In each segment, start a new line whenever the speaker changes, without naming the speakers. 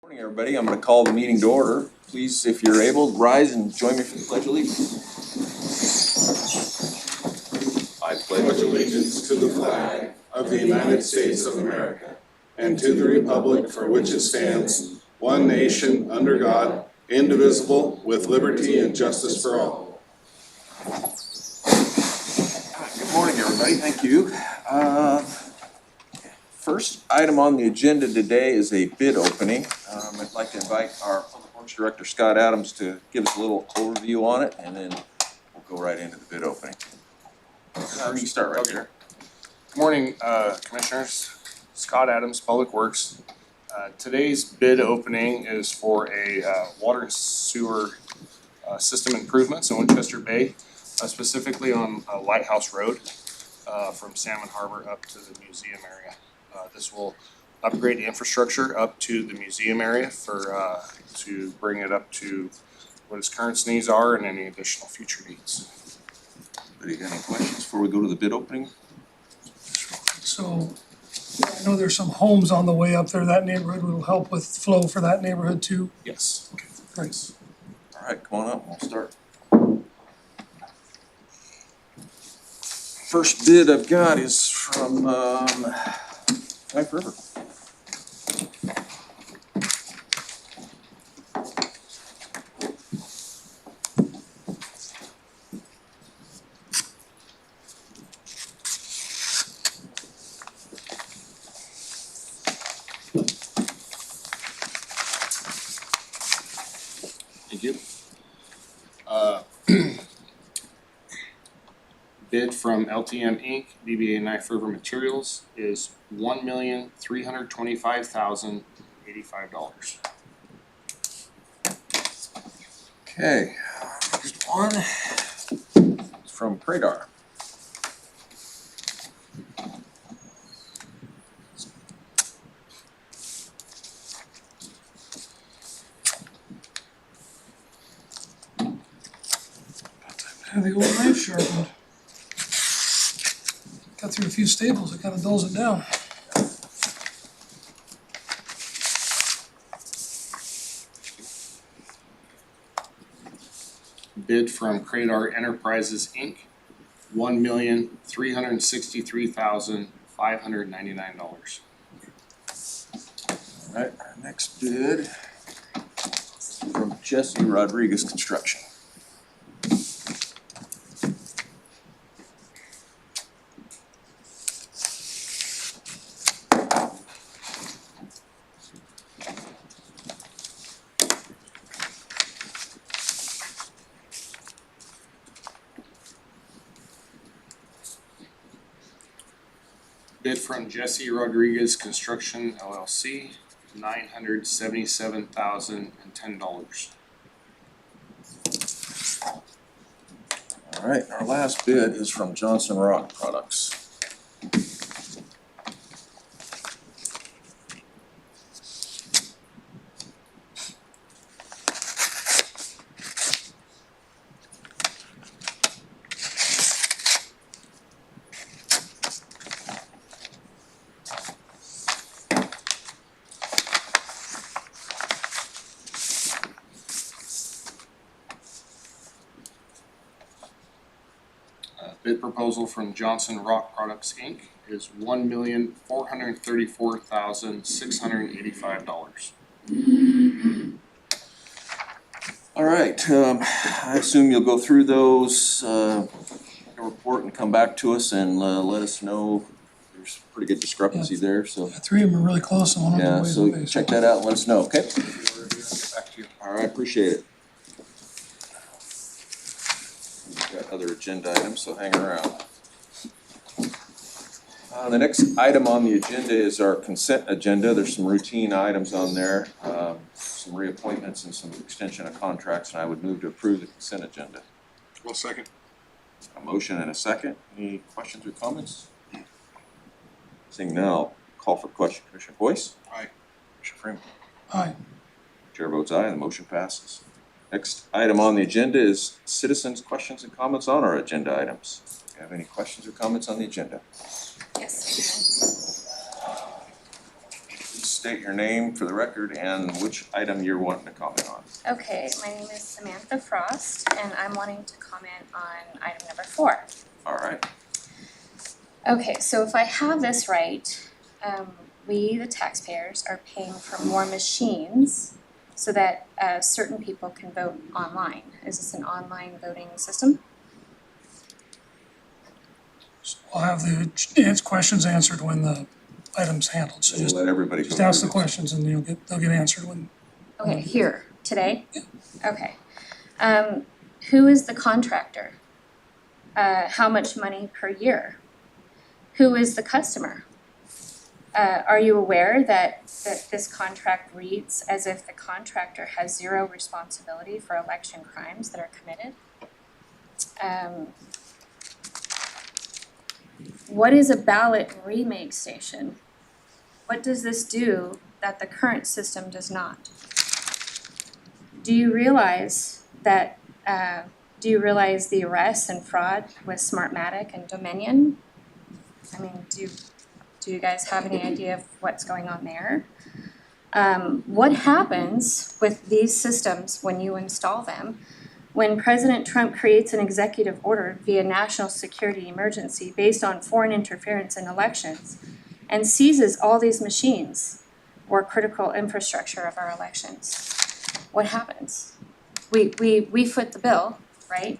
Morning, everybody. I'm going to call the meeting to order. Please, if you're able, rise and join me for the Pledge of Allegiance. I
Pledge allegiance to the flag of the United States of America and to the republic for which it stands, one nation under God, indivisible, with liberty and justice for all.
Good morning, everybody. Thank you. First item on the agenda today is a bid opening. I'd like to invite our Public Works Director, Scott Adams, to give us a little overview on it, and then we'll go right into the bid opening. You can start right there.
Good morning, Commissioners. Scott Adams, Public Works. Today's bid opening is for a water and sewer system improvements in Winchester Bay, specifically on Lighthouse Road from Salmon Harbor up to the museum area. This will upgrade the infrastructure up to the museum area to bring it up to what its current needs are and any additional future needs.
Anybody got any questions before we go to the bid opening?
So I know there's some homes on the way up there. That neighborhood will help with flow for that neighborhood too.
Yes.
Okay, great.
All right, come on up. We'll start. First bid I've got is from Knife River.
Thank you. Bid from LTM Inc., DBA Knife River Materials is $1,325,085.
Okay, next one is from Pradar.
Have the old knife sharpened. Got through a few staples, it kind of dulls it down.
Bid from Cradar Enterprises Inc., $1,363,599.
All right, our next bid from Jesse Rodriguez Construction.
Bid from Jesse Rodriguez Construction LLC, $977,010.
All right, our last bid is from Johnson Rock Products.
Bid proposal from Johnson Rock Products Inc. is $1,434,685.
All right, I assume you'll go through those, report and come back to us and let us know. There's pretty good discrepancy there, so.
Three of them are really close and one of them
Yeah,
ways
so
away.
check that out and let us know, okay?
Get back to you.
All right, appreciate it. We've got other agenda items, so hang around. The next item on the agenda is our consent agenda. There's some routine items on there, some reappointments and some extension of contracts, and I would move to approve the consent agenda.
Well, second.
A motion and a second. Any questions or comments? Seeing none, I'll call for question. Commissioner Boyce?
Aye.
Commissioner Freeman?
Aye.
Chair votes aye and the motion passes. Next item on the agenda is citizens' questions and comments on our agenda items. Do you have any questions or comments on the agenda?
Yes,
Please state your name for the record and which item you're wanting to comment on.
Okay, my name is Samantha Frost, and I'm wanting to comment on item number 4.
All right.
Okay, so if I have this right, we, the taxpayers, are paying for more machines so that certain people can vote online. Is this an online voting system?
We'll have the questions answered when the item's handled, so
We'll
just
let everybody go.
just ask the
through this.
questions and they'll get answered when.
Okay, here, today? Okay. Who is the contractor? How much money per year? Who is the customer? Are you aware that this contract reads as if the contractor has zero responsibility for election crimes that are committed? What is a ballot remake station? What does this do that the current system does not? Do you realize that, the arrests and fraud with Smartmatic and Dominion? I mean, do you guys have any idea of what's going on there? What happens with these systems when you install them? When President Trump creates an executive order via national security emergency based on foreign interference in elections and seizes all these machines or critical infrastructure of our elections, what happens? We foot the bill, right?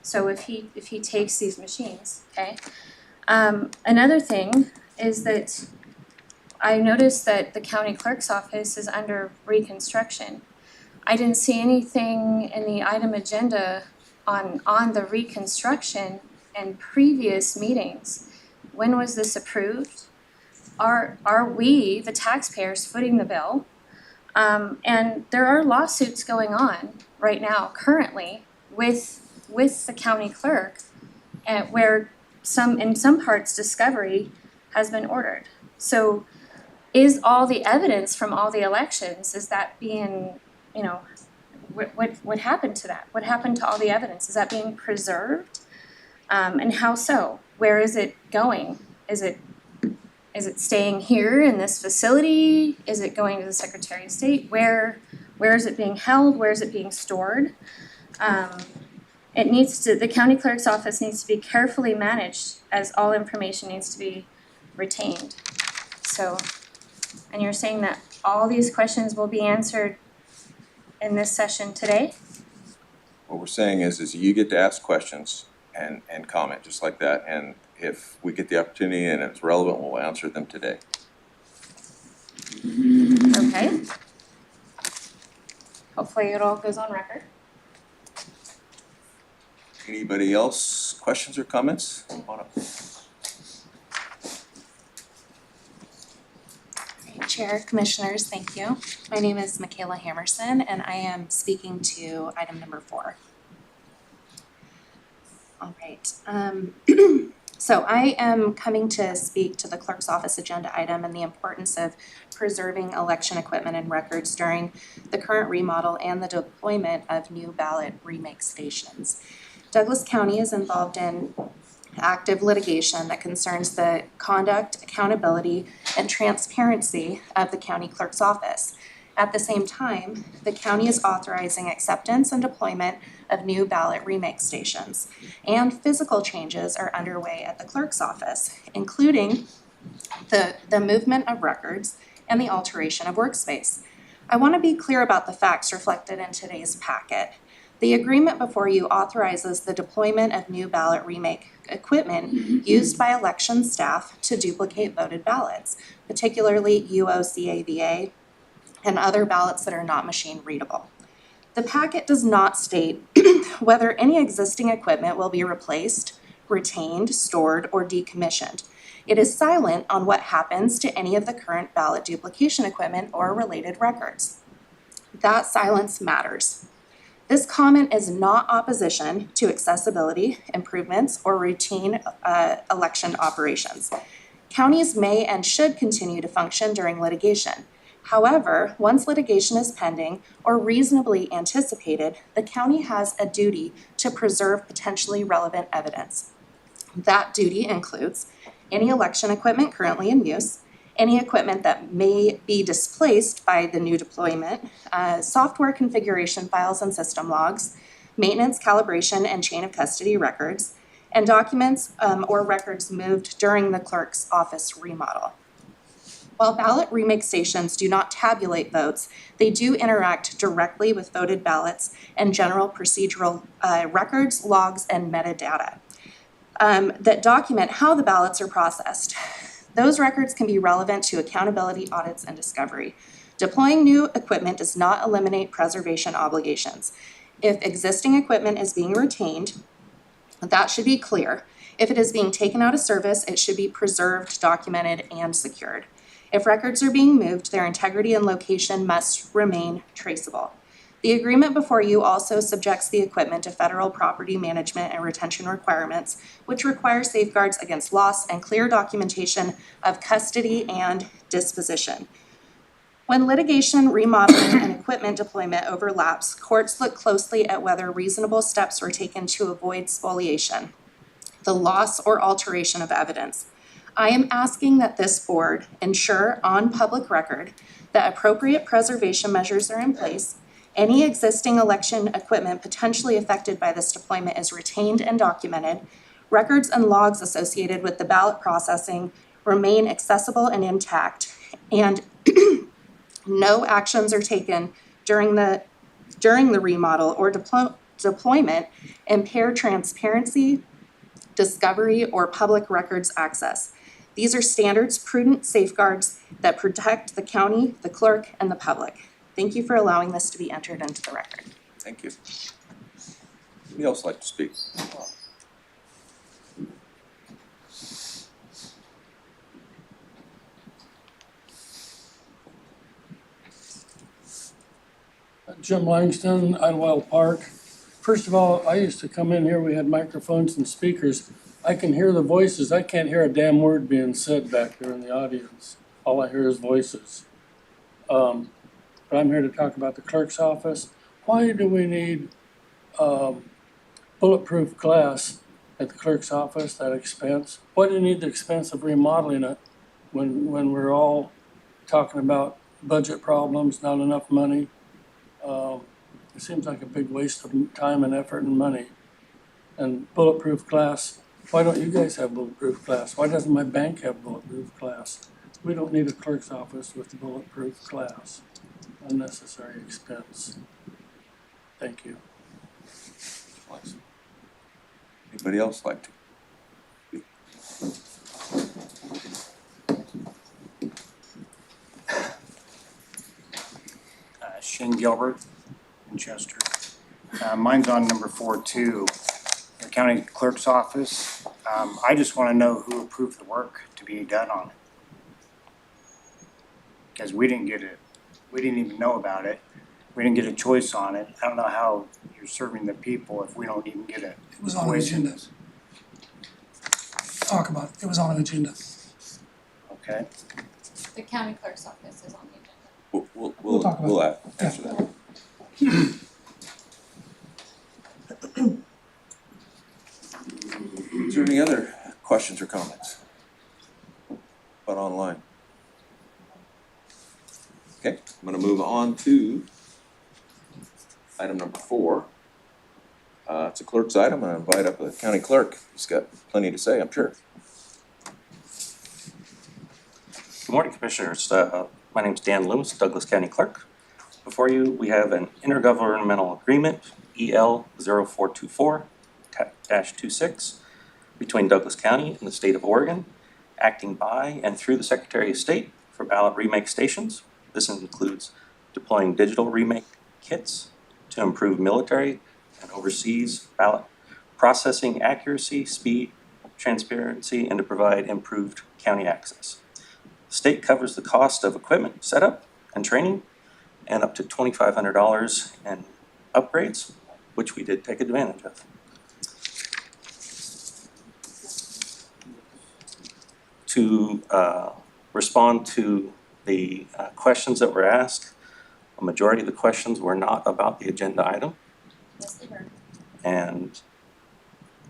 So if he takes these machines, okay? Another thing is that I noticed that the county clerk's office is under reconstruction. I didn't see anything in the item agenda on the reconstruction in previous meetings. When was this approved? Are we, the taxpayers, footing the bill? And there are lawsuits going on right now, currently, with the county clerk, where in some parts discovery has been ordered. So is all the evidence from all the elections, is that being, what happened to that? What happened to all the evidence? Is that being preserved? And how so? Where is it going? Is it staying here in this facility? Is it going to the Secretary of State? Where is it being held? Where is it being stored? The county clerk's office needs to be carefully managed, as all information needs to be retained. So, and you're saying that all these questions will be answered in this session today?
What we're saying is you get to ask questions and comment just like that. And if we get the opportunity and it's relevant, we'll answer them today.
Okay. Hopefully it all goes on record.
Anybody else, questions or comments? Come on up.
Chair, Commissioners, thank you. My name is Michaela Hammerson, and I am speaking to item number 4. All right. So I am coming to speak to the clerk's office agenda item and the importance of preserving election equipment and records during the current remodel and the deployment of new ballot remake stations. Douglas County is involved in active litigation that concerns the conduct, accountability, and transparency of the county clerk's office. At the same time, the county is authorizing acceptance and deployment of new ballot remake stations, and physical changes are underway at the clerk's office, including the movement of records and the alteration of workspace. I want to be clear about the facts reflected in today's packet. The agreement before you authorizes the deployment of new ballot remake equipment used by election staff to duplicate voted ballots, particularly UOCAVA and other ballots that are not machine readable. The packet does not state whether any existing equipment will be replaced, retained, stored, or decommissioned. It is silent on what happens to any of the current ballot duplication equipment or related records. That silence matters. This comment is not opposition to accessibility improvements or routine election operations. Counties may and should continue to function during litigation. However, once litigation is pending or reasonably anticipated, the county has a duty to preserve potentially relevant evidence. That duty includes any election equipment currently in use, any equipment that may be displaced by the new deployment, software configuration files and system logs, maintenance, calibration, and chain of custody records, and documents or records moved during the clerk's office remodel. While ballot remake stations do not tabulate votes, they do interact directly with voted ballots and general procedural records, logs, and metadata that document how the ballots are processed. Those records can be relevant to accountability, audits, and discovery. Deploying new equipment does not eliminate preservation obligations. If existing equipment is being retained, that should be clear. If it is being taken out of service, it should be preserved, documented, and secured. If records are being moved, their integrity and location must remain traceable. The agreement before you also subjects the equipment to federal property management and retention requirements, which require safeguards against loss and clear documentation of custody and disposition. When litigation, remodeling, and equipment deployment overlaps, courts look closely at whether reasonable steps were taken to avoid spoliation, the loss or alteration of evidence. I am asking that this board ensure on public record that appropriate preservation measures are in place, any existing election equipment potentially affected by this deployment is retained and documented, records and logs associated with the ballot processing remain accessible and intact, and no actions are taken during the remodel or deployment impair transparency, discovery, or public records access. These are standards, prudent safeguards that protect the county, the clerk, and the public. Thank you for allowing this to be entered into the record.
Thank you. Anybody else like to speak?
Jim Langston, Idlewild Park. First of all, I used to come in here, we had microphones and speakers. I can hear the voices. I can't hear a damn word being said back there in the audience. All I hear is voices. But I'm here to talk about the clerk's office. Why do we need bulletproof glass at the clerk's office, that expense? Why do you need the expense of remodeling it when we're all talking about budget problems, not enough money? It seems like a big waste of time and effort and money. And bulletproof glass, why don't you guys have bulletproof glass? Why doesn't my bank have bulletproof glass? We don't need a clerk's office with bulletproof glass. Unnecessary expense. Thank you.
Anybody else like to?
Shane Gilbert, Winchester. Mine's on number 4-2, the county clerk's office. I just want to know who approved the work to be done on it. Because we didn't get it. We didn't even know about it. We didn't get a choice on it. I don't know how you're serving the people if we don't even get a
It was on an
choice in
agenda.
this.
Talk about it. It was on an agenda.
Okay.
The county clerk's office is on the agenda.
We'll talk about it.
Answer that. Is there any other questions or comments? But online. Okay, I'm gonna move on to item number 4. It's a clerk's item, and I invite up the county clerk. He's got plenty to say, I'm sure.
Good morning, Commissioners. My name's Dan Loomis, Douglas County Clerk. Before you, we have an intergovernmental agreement, EL 0424-26, between Douglas County and the state of Oregon, acting by and through the Secretary of State for ballot remake stations. This includes deploying digital remake kits to improve military and overseas ballot processing accuracy, speed, transparency, and to provide improved county access. The state covers the cost of equipment setup and training and up to $2,500 in upgrades, which we did take advantage of. To respond to the questions that were asked, a majority of the questions were not about the agenda item.
Yes, they were.
And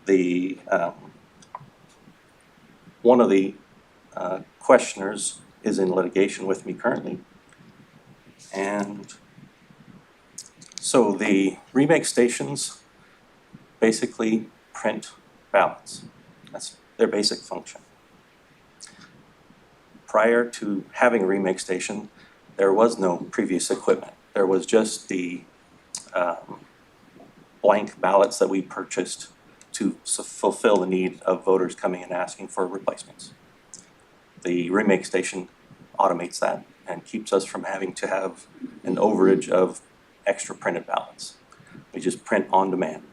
the one of the questioners is in litigation with me currently. And so the remake stations basically print ballots. That's their basic function. Prior to having a remake station, there was no previous equipment. There was just the blank ballots that we purchased to fulfill the need of voters coming and asking for replacements. The remake station automates that and keeps us from having to have an overage of extra printed ballots. We just print on demand.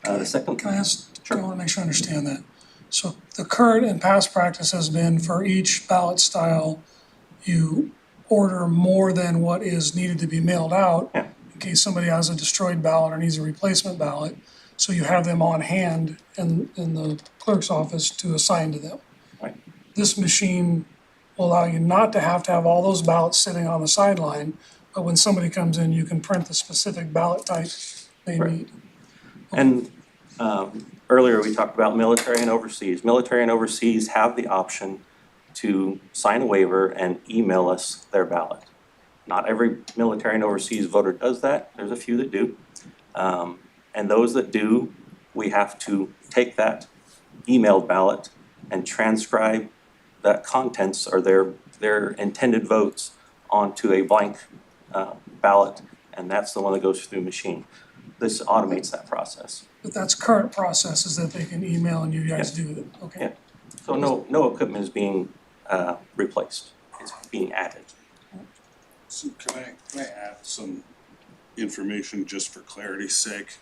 The second.
Can I ask,
Sure.
I wanna make sure I understand that. So the current and past practice has been for each ballot style, you order more than what is needed to be mailed out.
Yeah.
In case somebody has a destroyed ballot or needs a replacement ballot, so you have them on hand in the clerk's office to assign to them.
Right.
This machine will allow you not to have all those ballots sitting on the sideline, but when somebody comes in, you can print the specific ballot type they
Right.
need.
And earlier we talked about military and overseas. Military and overseas have the option to sign a waiver and email us their ballot. Not every military and overseas voter does that. There's a few that do. And those that do, we have to take that emailed ballot and transcribe that contents or their intended votes onto a blank ballot, and that's the one that goes through the machine. This automates that process.
But that's current process is that they can email and you guys do it, okay?
Yeah. So no equipment is being replaced. It's being added.
So can I add some information just for clarity's sake?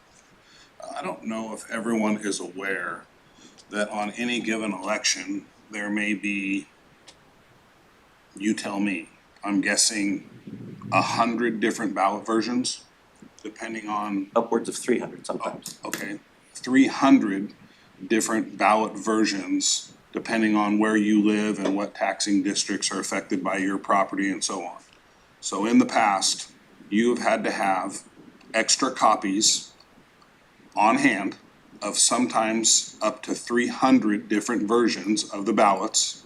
I don't know if everyone is aware that on any given election, there may be, you tell me, I'm guessing 100 different ballot versions, depending on,
Upwards of 300 sometimes.
okay, 300 different ballot versions, depending on where you live and what taxing districts are affected by your property and so on. So in the past, you've had to have extra copies on hand of sometimes up to 300 different versions of the ballots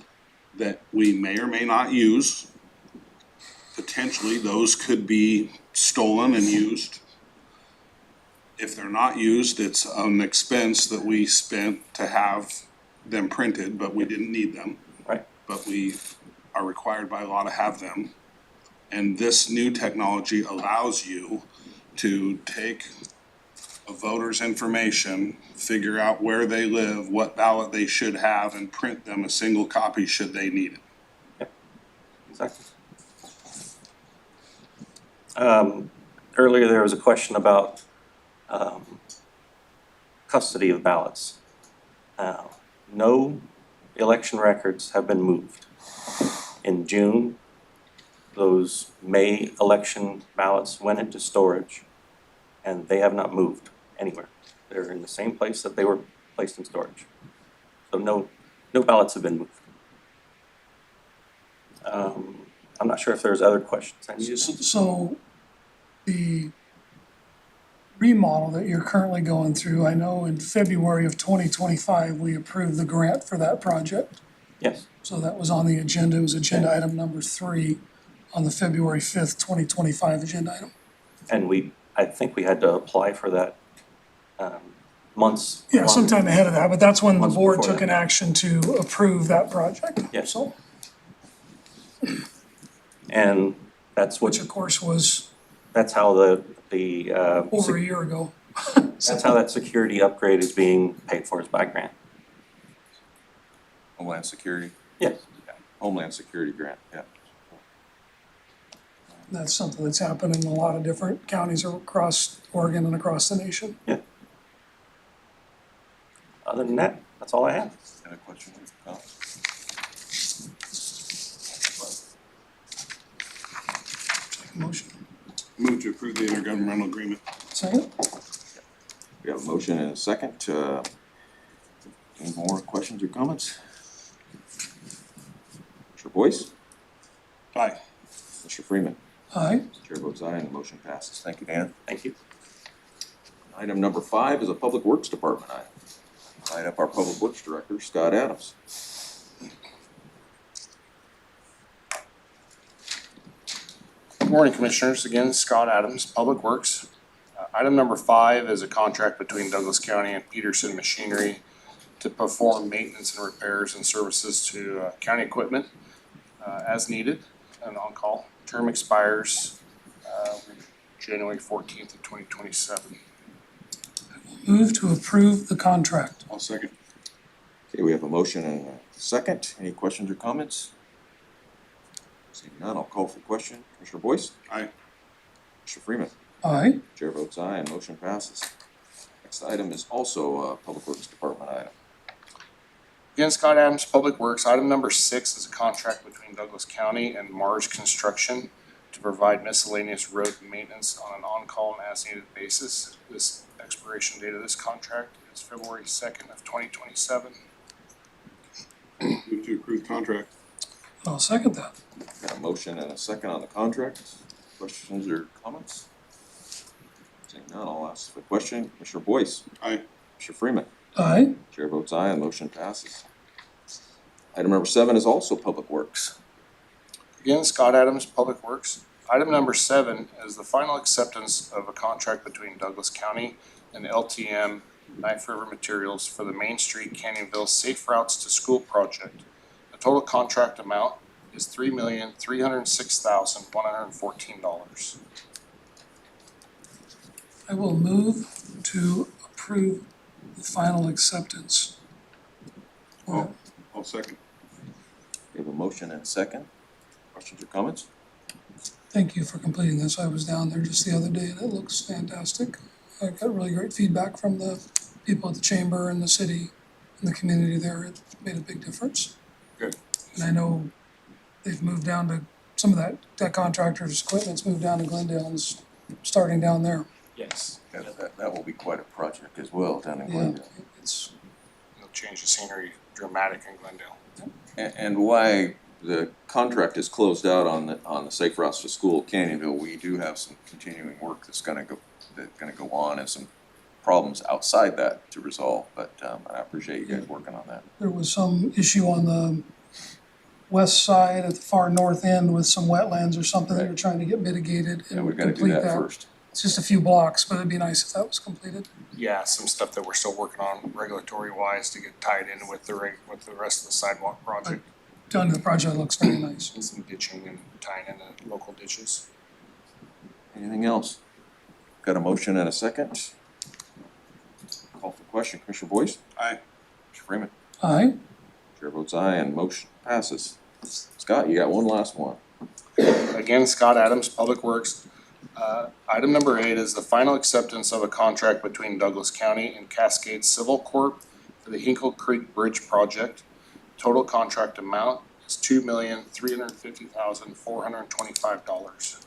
that we may or may not use. Potentially, those could be stolen and used. If they're not used, it's an expense that we spent to have them printed, but we didn't need them.
Right.
But we are required by law to have them. And this new technology allows you to take a voter's information, figure out where they live, what ballot they should have, and print them a single copy should they need it.
Exactly. Earlier there was a question about custody of ballots. No election records have been moved. In June, those May election ballots went into storage and they have not moved anywhere. They're in the same place that they were placed in storage. So no ballots have been moved. I'm not sure if there's other questions I needed.
So the remodel that you're currently going through, I know in February of 2025, we approved the grant for that project.
Yes,
So that was on the agenda, it was agenda item number 3 on the February 5th, 2025 agenda item.
and I think we had to apply for that months.
Yeah,
long.
sometime ahead of that, but that's when the
Months
board
before
took
that.
an action to approve that project.
Yes.
So,
And that's
which
what,
of course was
that's how the
over a year ago.
that's how that security upgrade is being paid for, is by grant.
Homeland Security,
Yes.
Homeland Security grant, yeah.
That's something that's happened in a lot of different counties across Oregon and across the nation.
Other than that, that's all I have.
Any questions or comments?
Motion.
Move to approve the intergovernmental agreement.
Second?
We have a motion and a second. Any more questions or comments? Mr. Boyce?
Aye.
Mr. Freeman?
Aye.
Chair votes aye and the motion passes. Thank you, Dan.
Thank you.
Item number 5 is a Public Works Department item. Light up our Public Works Director, Scott Adams.
Morning, Commissioners. Again, Scott Adams, Public Works. Item number 5 is a contract between Douglas County and Peterson Machinery to perform maintenance and repairs and services to county equipment as needed and on call. Term expires January 14th of 2027.
Move to approve the contract.
I'll second.
Okay, we have a motion and a second. Any questions or comments? Seeing none, I'll call for the question. Commissioner Boyce?
Aye.
Commissioner Freeman?
Aye.
Chair votes aye and motion passes. Next item is also a Public Works Department item.
Again, Scott Adams, Public Works. Item number 6 is a contract between Douglas County and Mars Construction to provide miscellaneous road maintenance on an on-call and as-needed basis. This expiration date of this contract is February 2nd of 2027.
Move to approve contract.
I'll second that.
Got a motion and a second on the contract. Questions or comments? Seeing none, I'll ask the question. Commissioner Boyce?
Aye.
Commissioner Freeman?
Aye.
Chair votes aye and motion passes. Item number 7 is also Public Works.
Again, Scott Adams, Public Works. Item number 7 is the final acceptance of a contract between Douglas County and LTM Knife River Materials for the Main Street Canyonville Safe Routes to School project. The total contract amount is $3,306,114.
I will move to approve the final acceptance.
I'll second.
We have a motion and a second. Questions or comments?
Thank you for completing this. I was down there just the other day and it looks fantastic. I got really great feedback from the people at the chamber and the city and the community there. It made a big difference.
Good.
And I know they've moved down to, some of that contractor's equipment's moved down to Glendale and is starting down there.
Yes.
That will be quite a project as well down in
Yeah,
Glendale.
it's,
It'll change the scenery dramatic in Glendale.
And why the contract is closed out on the Safe Routes to School Canyonville, we do have some continuing work that's gonna go on and some problems outside that to resolve, but I appreciate you guys working on that.
there was some issue on the west side at the far north end with some wetlands or something that we're trying to get mitigated
And
and
we've gotta do
complete
that
that.
first.
It's just a few blocks, but it'd be nice if that was completed.
Yeah, some stuff that we're still working on regulatory wise to get tied in with the rest of the sidewalk project.
Done, the project looks very nice.
And some ditching and tying in the local ditches.
Anything else? Got a motion and a second. Call for question. Commissioner Boyce?
Aye.
Commissioner Freeman?
Aye.
Chair votes aye and motion passes. Scott, you got one last one.
Again, Scott Adams, Public Works. Item number 8 is the final acceptance of a contract between Douglas County and Cascade Civil Corp for the Hinkle Creek Bridge project. Total contract amount is $2,350,425.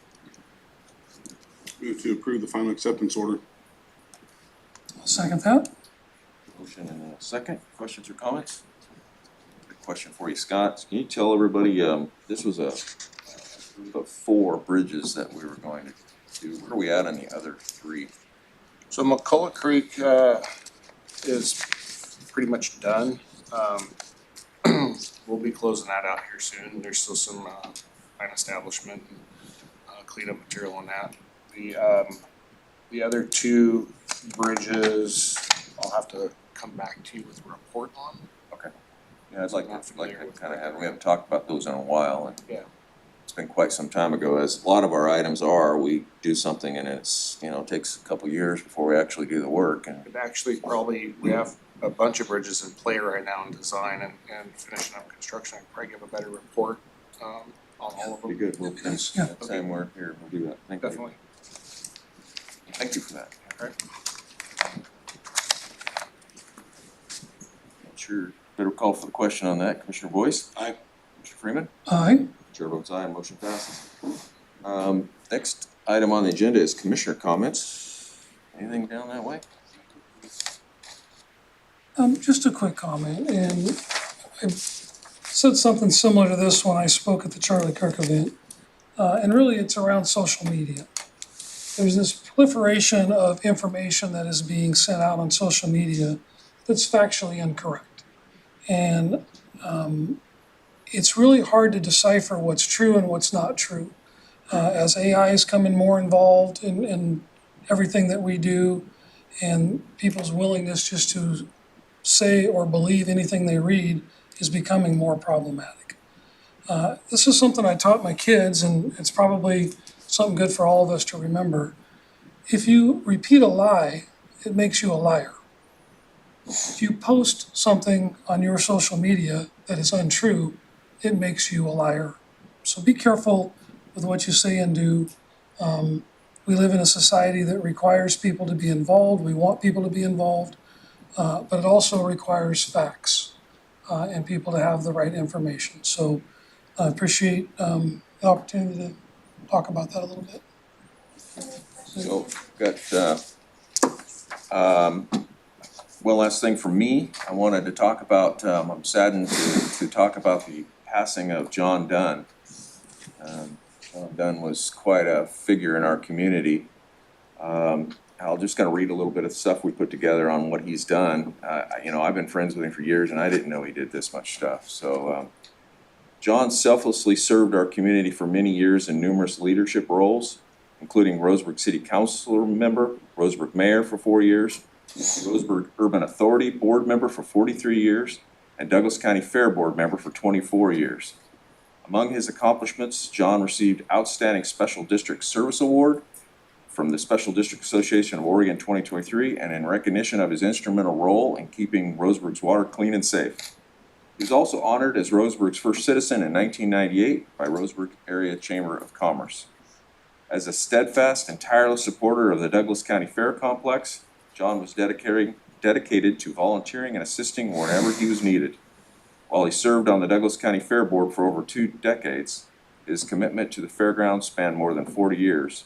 Move to approve the final acceptance order.
I'll second that.
Motion and a second. Questions or comments? Good question for you, Scott. Can you tell everybody, this was a group of 4 bridges that we were going to do. Where are we at on the other 3?
So McCullough Creek is pretty much done. We'll be closing that out here soon. There's still some line establishment and cleanup material on that. The other 2 bridges, I'll have to come back to you with a report on.
Okay. Yeah, I'd like
Not
to
familiar with
kind of have, we haven't talked about those in a while, and
Yeah.
it's been quite some time ago, as a lot of our items are, we do something and it's, takes a couple years before we actually do the work, and
But actually, probably, we have a bunch of bridges in play right now in design and finishing up construction. I can probably give a better report on all of
be
them.
good. We'll
That'd be nice, yeah.
same work here, we'll do that. Thank you.
Definitely.
Thank you for that.
Okay.
Sure. Better call for the question on that. Commissioner Boyce?
Aye.
Commissioner Freeman?
Aye.
Chair votes aye, motion passes. Next item on the agenda is commissioner comments. Anything down that way?
Just a quick comment, and I said something similar to this when I spoke at the Charlie Kirk event. And really, it's around social media. There's this proliferation of information that is being sent out on social media that's factually incorrect. And it's really hard to decipher what's true and what's not true. as AI is coming more involved in everything that we do, and people's willingness just to say or believe anything they read is becoming more problematic. This is something I taught my kids, and it's probably something good for all of us to remember. If you repeat a lie, it makes you a liar. If you post something on your social media that is untrue, it makes you a liar. So be careful with what you say and do. We live in a society that requires people to be involved. We want people to be involved, but it also requires facts and people to have the right information. So I appreciate the opportunity to talk about that a little bit.
So, got, one last thing for me, I wanted to talk about, I'm saddened to talk about the passing of John Dunn. John Dunn was quite a figure in our community. I'll just gonna read a little bit of stuff we put together on what he's done. You know, I've been friends with him for years and I didn't know he did this much stuff, so, John selflessly served our community for many years in numerous leadership roles, including Roseburg City Council member, Roseburg Mayor for 4 years, Roseburg Urban Authority Board member for 43 years, and Douglas County Fair Board member for 24 years. Among his accomplishments, John received Outstanding Special District Service Award from the Special District Association of Oregon 2023, and in recognition of his instrumental role in keeping Roseburg's water clean and safe. He was also honored as Roseburg's first citizen in 1998 by Roseburg Area Chamber of Commerce. As a steadfast and tireless supporter of the Douglas County Fair Complex, John was dedicated to volunteering and assisting wherever he was needed. While he served on the Douglas County Fair Board for over 2 decades, his commitment to the fairgrounds spanned more than 40 years,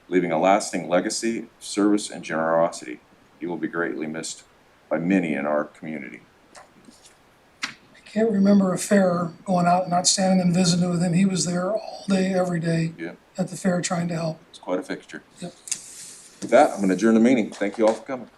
leaving a lasting legacy of service and generosity. He will be greatly missed by many in our community.
I can't remember a fair going out and not standing and visiting with him. He was there all day, every day
Yeah.
at the fair trying to help.
It's quite a fixture.
Yep.
With that, I'm gonna adjourn the meeting. Thank you all for coming.